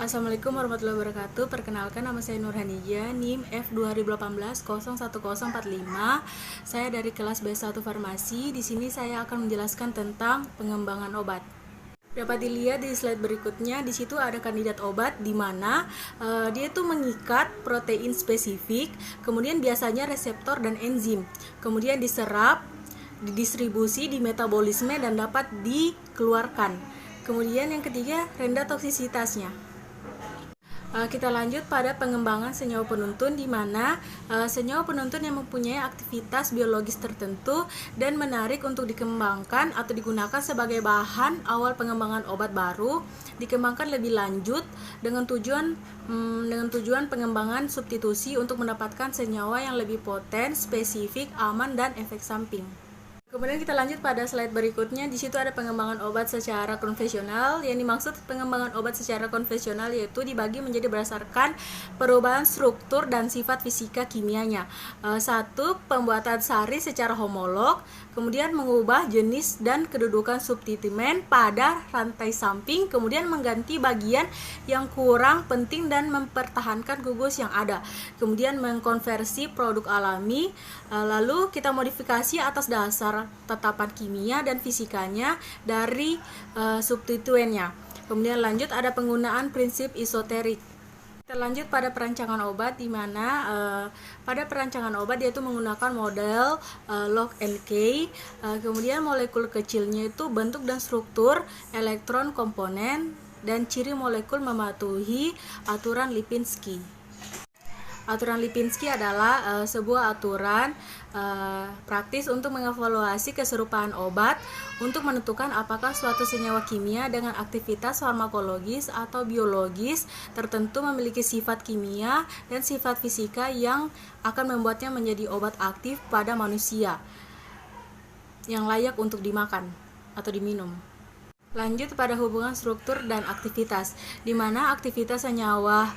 Assalamualaikum warahmatullahi wabarakatuh. Perkenalkan, nama saya Nurhanijah, NIM F 2018-01045. Saya dari kelas B1 Farmasi. Di sini saya akan menjelaskan tentang pengembangan obat. Dapat dilihat di slide berikutnya, di situ ada kandidat obat di mana dia itu mengikat protein spesifik, kemudian biasanya reseptor dan enzim, kemudian diserap, didistribusi, di metabolisme dan dapat dikeluarkan. Kemudian yang ketiga, rendah toksisitasnya. Kita lanjut pada pengembangan senyawa penuntun, di mana senyawa penuntun yang mempunyai aktivitas biologis tertentu dan menarik untuk dikembangkan atau digunakan sebagai bahan awal pengembangan obat baru, dikembangkan lebih lanjut dengan tujuan pengembangan substitusi untuk mendapatkan senyawa yang lebih poten, spesifik, aman, dan efek samping. Kemudian kita lanjut pada slide berikutnya. Di situ ada pengembangan obat secara konvensional. Yang dimaksud pengembangan obat secara konvensional yaitu dibagi menjadi berdasarkan perubahan struktur dan sifat fisika kimianya. Satu, pembuatan sari secara homolog, kemudian mengubah jenis dan kedudukan substitumen pada rantai samping, kemudian mengganti bagian yang kurang penting dan mempertahankan gugus yang ada, kemudian mengkonversi produk alami, lalu kita modifikasi atas dasar tetapan kimia dan fisikanya dari substituennya. Kemudian lanjut ada penggunaan prinsip isoterik. Kita lanjut pada perancangan obat, di mana pada perancangan obat dia itu menggunakan model log and key. Kemudian molekul kecilnya itu bentuk dan struktur, elektron, komponen, dan ciri molekul mematuhi aturan Lipinski. Aturan Lipinski adalah sebuah aturan praktis untuk mengevaluasi keserupaan obat untuk menentukan apakah suatu senyawa kimia dengan aktivitas farmakologis atau biologis tertentu memiliki sifat kimia dan sifat fisika yang akan membuatnya menjadi obat aktif pada manusia yang layak untuk dimakan atau diminum. Lanjut pada hubungan struktur dan aktivitas, di mana aktivitas senyawa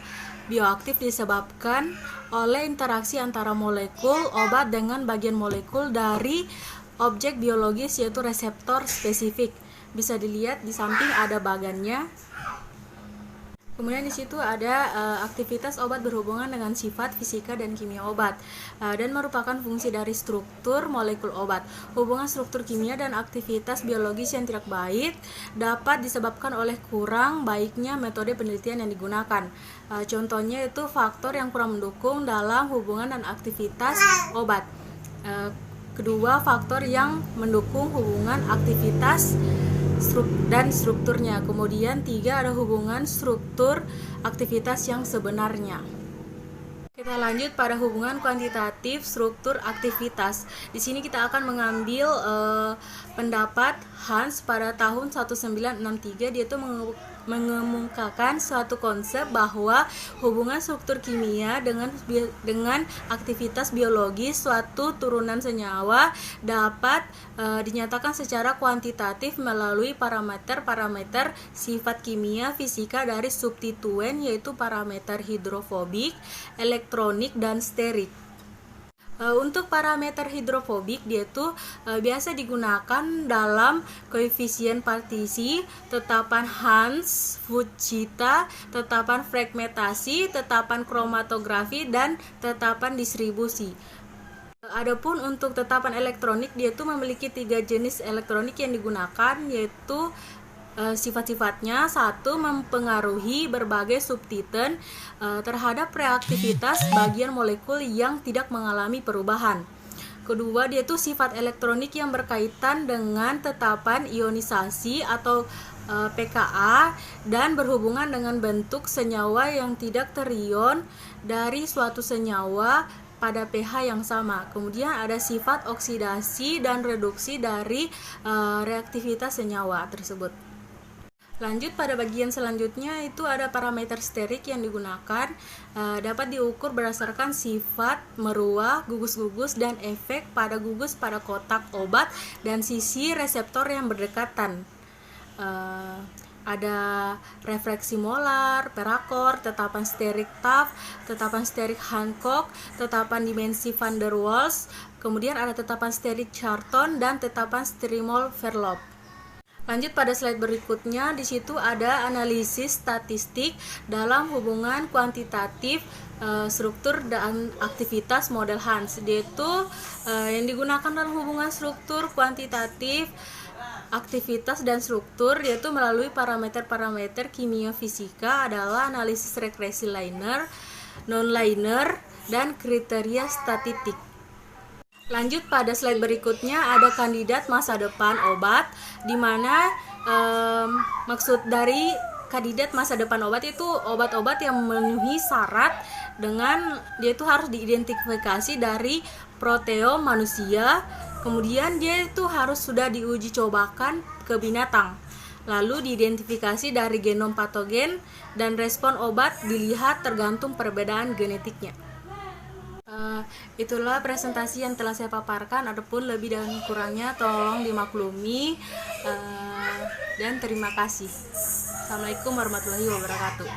bioaktif disebabkan oleh interaksi antara molekul obat dengan bagian molekul dari objek biologis, yaitu reseptor spesifik. Bisa dilihat di samping ada bagannya. Kemudian di situ ada aktivitas obat berhubungan dengan sifat fisika dan kimia obat dan merupakan fungsi dari struktur molekul obat. Hubungan struktur kimia dan aktivitas biologis yang tidak baik dapat disebabkan oleh kurang baiknya metode penelitian yang digunakan. Contohnya itu faktor yang kurang mendukung dalam hubungan dan aktivitas obat. Kedua, faktor yang mendukung hubungan aktivitas dan strukturnya. Kemudian tiga, ada hubungan struktur aktivitas yang sebenarnya. Kita lanjut pada hubungan kuantitatif struktur aktivitas. Di sini kita akan mengambil pendapat Hans pada tahun 1963. Dia itu mengemukakan suatu konsep bahwa hubungan struktur kimia dengan aktivitas biologis suatu turunan senyawa dapat dinyatakan secara kuantitatif melalui parameter-parameter sifat kimia fisika dari substituen, yaitu parameter hidrofobik, elektronik, dan sterik. Untuk parameter hidrofobik, dia itu biasa digunakan dalam koefisien partisi, tetapan Hans, Fujita, tetapan fragmentasi, tetapan kromatografi, dan tetapan distribusi. Adapun untuk tetapan elektronik, dia itu memiliki 3 jenis elektronik yang digunakan, yaitu sifat-sifatnya. Satu, mempengaruhi berbagai substituen terhadap reaktivitas bagian molekul yang tidak mengalami perubahan. Kedua, dia itu sifat elektronik yang berkaitan dengan tetapan ionisasi atau pKa dan berhubungan dengan bentuk senyawa yang tidak terion dari suatu senyawa pada pH yang sama. Kemudian ada sifat oksidasi dan reduksi dari reaktivitas senyawa tersebut. Lanjut pada bagian selanjutnya, itu ada parameter sterik yang digunakan, dapat diukur berdasarkan sifat meruah, gugus-gugus, dan efek pada gugus pada kotak obat dan sisi reseptor yang berdekatan. Ada refraksi molar, perakor, tetapan sterik Taft, tetapan sterik Hancock, tetapan dimensi van der Waals, kemudian ada tetapan sterik Charton, dan tetapan sterimol Verloop. Lanjut pada slide berikutnya, di situ ada analisis statistik dalam hubungan kuantitatif struktur dan aktivitas model Hans. Yaitu yang digunakan dalam hubungan struktur kuantitatif, aktivitas dan struktur yaitu melalui parameter-parameter kimia fisika adalah analisis regresi linear, non-linear, dan kriteria statistik. Lanjut pada slide berikutnya ada kandidat masa depan obat, di mana maksud dari kandidat masa depan obat itu obat-obat yang memenuhi syarat dengan dia itu harus diidentifikasi dari proteom manusia, kemudian dia itu harus sudah diuji cobakan ke binatang, lalu diidentifikasi dari genom patogen dan respon obat dilihat tergantung perbedaan genetiknya. Itulah presentasi yang telah saya paparkan. Adapun lebih dan kurangnya tolong dimaklumi, dan terima kasih. Assalamualaikum warahmatullahi wabarakatuh.